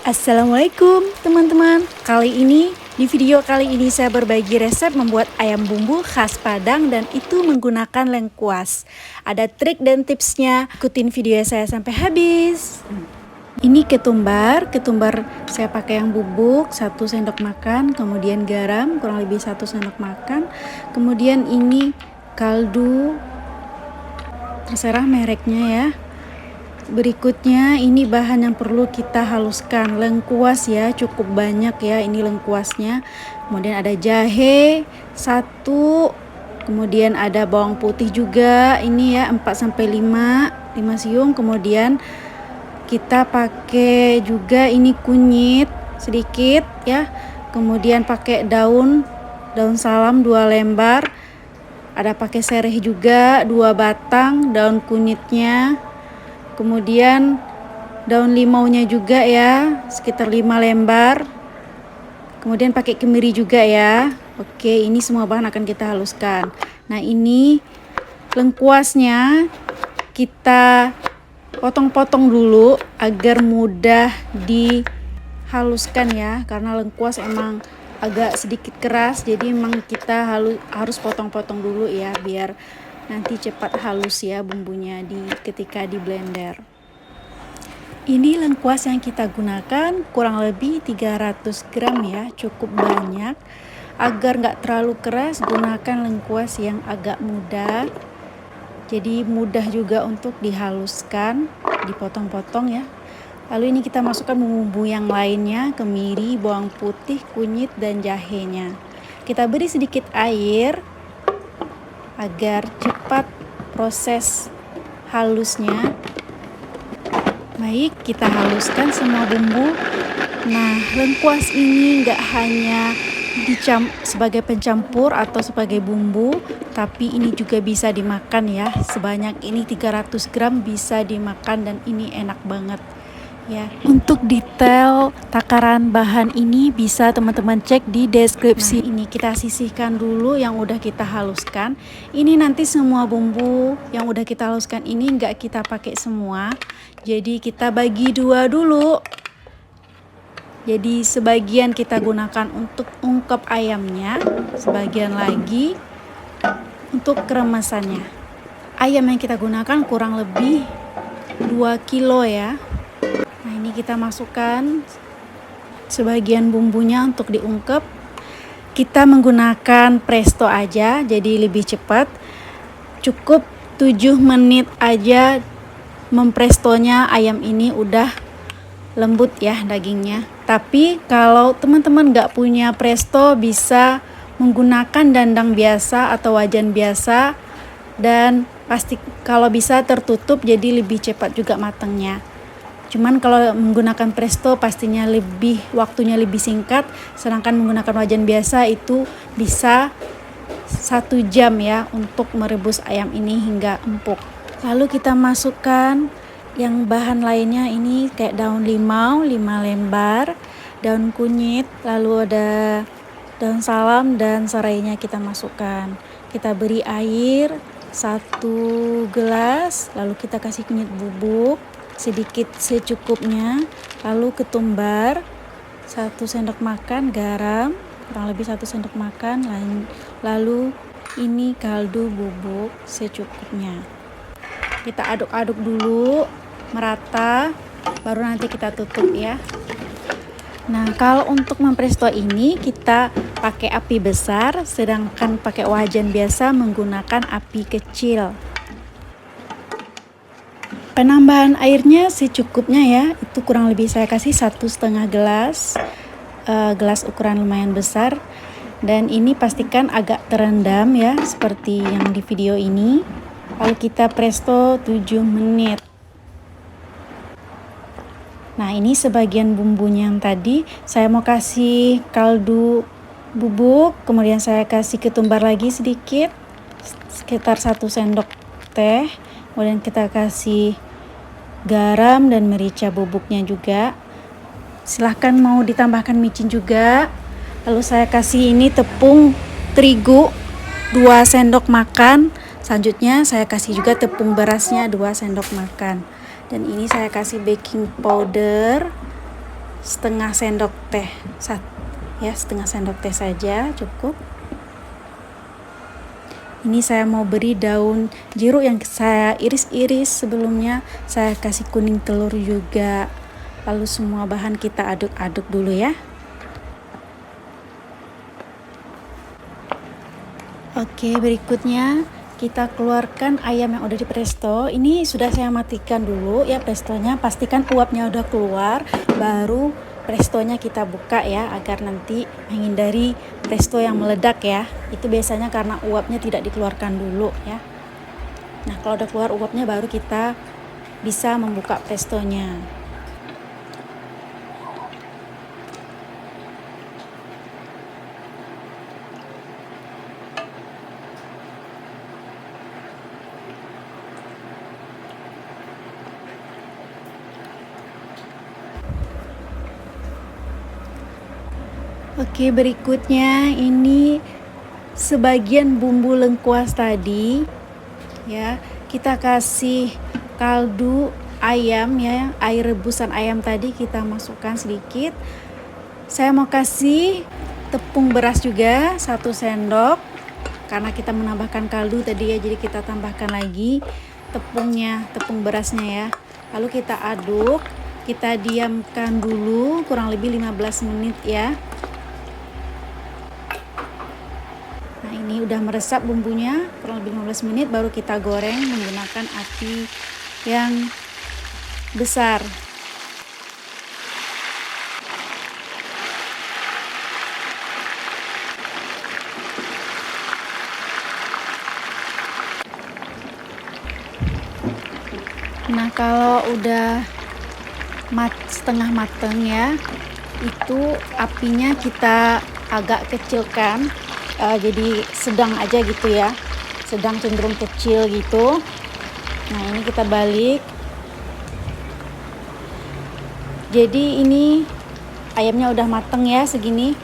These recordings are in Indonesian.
Assalamualaikum teman-teman. Di video kali ini saya berbagi resep membuat ayam bumbu khas Padang dan itu menggunakan lengkuas. Ada trik dan tipsnya, ikutin video saya sampai habis. Ini ketumbar saya pakai yang bubuk 1 sendok makan, kemudian garam kurang lebih 1 sendok makan, kemudian ini kaldu, terserah mereknya ya. Berikutnya ini bahan yang perlu kita haluskan, lengkuas ya, cukup banyak ya ini lengkuasnya. Kemudian ada jahe 1, kemudian ada bawang putih juga ini ya 4 sampai 5 siung. Kemudian kita pakai juga ini kunyit sedikit ya. Kemudian pakai daun salam 2 lembar. Ada pakai sereh juga 2 batang daun kunyitnya. Kemudian daun limaunya juga ya, sekitar 5 lembar. Kemudian pakai kemiri juga ya. Oke, ini semua bahan akan kita haluskan. Nah, ini lengkuasnya kita potong-potong dulu agar mudah dihaluskan ya. Karena lengkuas emang agak sedikit keras, jadi emang kita harus potong-potong dulu ya biar nanti cepat halus ya bumbunya ketika di blender. Ini lengkuas yang kita gunakan kurang lebih 300 gram ya, cukup banyak. Agar nggak terlalu keras, gunakan lengkuas yang agak muda. Jadi mudah juga untuk dihaluskan, dipotong-potong ya. Lalu ini kita masukkan bumbu yang lainnya, kemiri, bawang putih, kunyit, dan jahenya. Kita beri sedikit air agar cepat proses halusnya. Baik, kita haluskan semua bumbu. Nah, lengkuas ini nggak hanya sebagai pencampur atau sebagai bumbu, tapi ini juga bisa dimakan ya. Sebanyak ini 300 gram bisa dimakan dan ini enak banget ya. Untuk detail takaran bahan ini bisa teman-teman cek di deskripsi. Nah, ini kita sisihkan dulu yang udah kita haluskan. Ini nanti semua bumbu yang udah kita haluskan ini nggak kita pakai semua, jadi kita bagi 2 dulu. Jadi sebagian kita gunakan untuk ungkep ayamnya, sebagian lagi untuk keremasannya. Ayam yang kita gunakan kurang lebih 2 kilo ya. Nah, ini kita masukkan sebagian bumbunya untuk diungkep. Kita menggunakan presto aja, jadi lebih cepat. Cukup 7 menit aja memprestonya, ayam ini udah lembut ya dagingnya. Tapi kalau teman-teman nggak punya presto, bisa menggunakan dandang biasa atau wajan biasa, dan pasti kalau bisa tertutup jadi lebih cepat juga matangnya. Cuman kalau menggunakan presto pastinya waktunya lebih singkat, sedangkan menggunakan wajan biasa itu bisa 1 jam ya untuk merebus ayam ini hingga empuk. Lalu kita masukkan yang bahan lainnya, ini kayak daun limau 5 lembar, daun kunyit, lalu ada daun salam dan serainya kita masukkan. Kita beri air 1 gelas, lalu kita kasih kunyit bubuk sedikit secukupnya, lalu ketumbar 1 sendok makan, garam kurang lebih 1 sendok makan, lalu ini kaldu bubuk secukupnya. Kita aduk-aduk dulu merata, baru nanti kita tutup ya. Nah, kalau untuk mempresto ini kita pakai api besar, sedangkan pakai wajan biasa menggunakan api kecil. Penambahan airnya secukupnya ya, itu kurang lebih saya kasih 1,5 gelas, gelas ukuran lumayan besar. Dan ini pastikan agak terendam ya, seperti yang di video ini. Lalu kita presto 7 menit. Nah, ini sebagian bumbunya yang tadi saya mau kasih kaldu bubuk, kemudian saya kasih ketumbar lagi sedikit, sekitar 1 sendok teh. Kemudian kita kasih garam dan merica bubuknya juga. Silahkan mau ditambahkan micin juga. Lalu saya kasih ini tepung terigu 2 sendok makan. Selanjutnya saya kasih juga tepung berasnya 2 sendok makan. Dan ini saya kasih baking powder setengah sendok teh. Setengah sendok teh saja cukup. Ini saya mau beri daun jeruk yang saya iris-iris sebelumnya. Saya kasih kuning telur juga. Lalu semua bahan kita aduk-aduk dulu ya. Oke, berikutnya kita keluarkan ayam yang udah di presto. Ini sudah saya matikan dulu ya prestonya. Pastikan uapnya udah keluar, baru prestonya kita buka ya, agar nanti menghindari presto yang meledak ya. Itu biasanya karena uapnya tidak dikeluarkan dulu ya. Nah, kalau udah keluar uapnya baru kita bisa membuka prestonya. Oke, berikutnya ini sebagian bumbu lengkuas tadi ya, kita kasih kaldu ayam ya, air rebusan ayam tadi kita masukkan sedikit. Saya mau kasih tepung beras juga 1 sendok karena kita menambahkan kaldu tadi ya, jadi kita tambahkan lagi tepung berasnya ya. Lalu kita aduk, kita diamkan dulu kurang lebih 15 menit ya. Nah, ini udah meresap bumbunya kurang lebih 15 menit, baru kita goreng menggunakan api yang besar. Nah, kalau udah setengah mateng ya, itu apinya kita agak kecilkan. Jadi sedang aja gitu ya, sedang cenderung kecil gitu. Nah, ini kita balik. Jadi ini ayamnya udah mateng ya segini.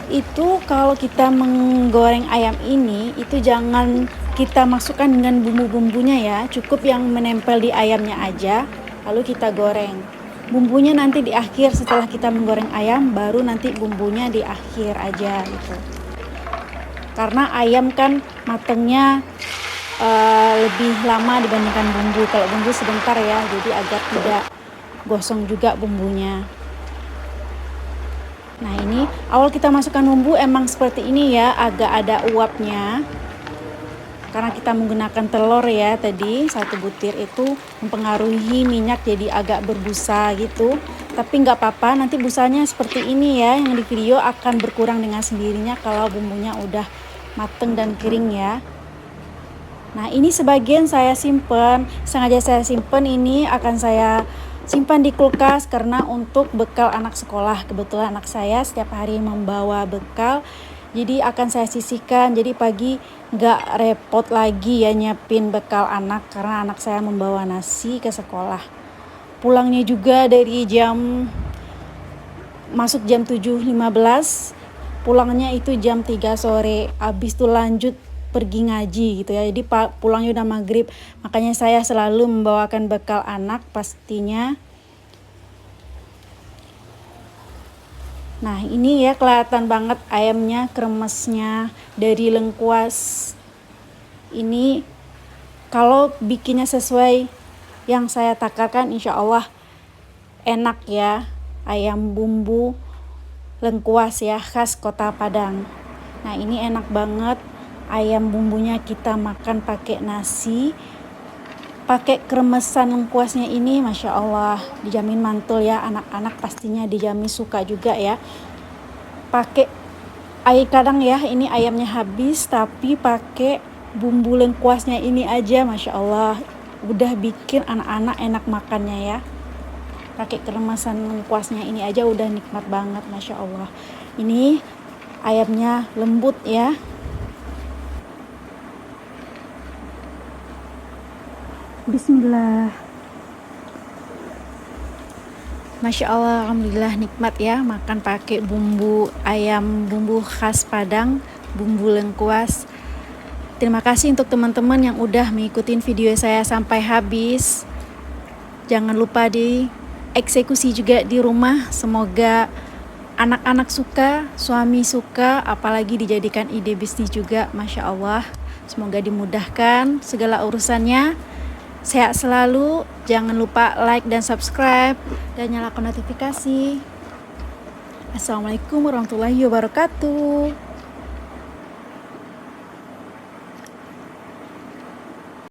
Itu kalau kita menggoreng ayam ini, itu jangan kita masukkan dengan bumbu-bumbunya ya, cukup yang menempel di ayamnya aja, lalu kita goreng. Bumbunya nanti di akhir setelah kita menggoreng ayam, baru nanti bumbunya di akhir aja gitu. Karena ayam kan matengnya lebih lama dibandingkan bumbu. Kalau bumbu sebentar ya, jadi agar tidak gosong juga bumbunya. Nah, ini awal kita masukkan bumbu emang seperti ini ya, agak ada uapnya. Karena kita menggunakan telur ya tadi, 1 butir itu mempengaruhi minyak jadi agak berbusa gitu. Tapi nggak apa-apa, nanti busanya seperti ini ya, yang di video akan berkurang dengan sendirinya kalau bumbunya udah mateng dan kering ya. Nah, ini sebagian saya simpen, sengaja saya simpen, ini akan saya simpan di kulkas karena untuk bekal anak sekolah. Kebetulan anak saya setiap hari membawa bekal, jadi akan saya sisihkan. Jadi pagi nggak repot lagi ya nyiapin bekal anak, karena anak saya membawa nasi ke sekolah. Pulangnya juga dari masuk jam 7.15, pulangnya itu jam 3 sore. Habis itu lanjut pergi ngaji gitu ya. Jadi pulangnya udah maghrib. Makanya saya selalu membawakan bekal anak pastinya. Nah, ini ya kelihatan banget ayamnya, kremesnya dari lengkuas. Ini kalau bikinnya sesuai yang saya takarkan, insya Allah enak ya. Ayam bumbu lengkuas ya, khas Kota Padang. Nah, ini enak banget. Ayam bumbunya kita makan pakai nasi, pakai kremesan lengkuasnya ini, Masya Allah, dijamin mantul ya. Anak-anak pastinya dijamin suka juga ya. Pakai kadang ya, ini ayamnya habis, tapi pakai bumbu lengkuasnya ini aja, Masya Allah, udah bikin anak-anak enak makannya ya. Pakai kremesan lengkuasnya ini aja udah nikmat banget, Masya Allah. Ini ayamnya lembut ya. Bismillah. Masya Allah, alhamdulillah nikmat ya makan pakai bumbu ayam, bumbu khas Padang, bumbu lengkuas. Terima kasih untuk teman-teman yang udah mengikuti video saya sampai habis. Jangan lupa di eksekusi juga di rumah. Semoga anak-anak suka, suami suka, apalagi dijadikan ide bisnis juga. Masya Allah, semoga dimudahkan segala urusannya. Sehat selalu, jangan lupa like dan subscribe dan nyalakan notifikasi. Assalamualaikum warahmatullahi wabarakatuh.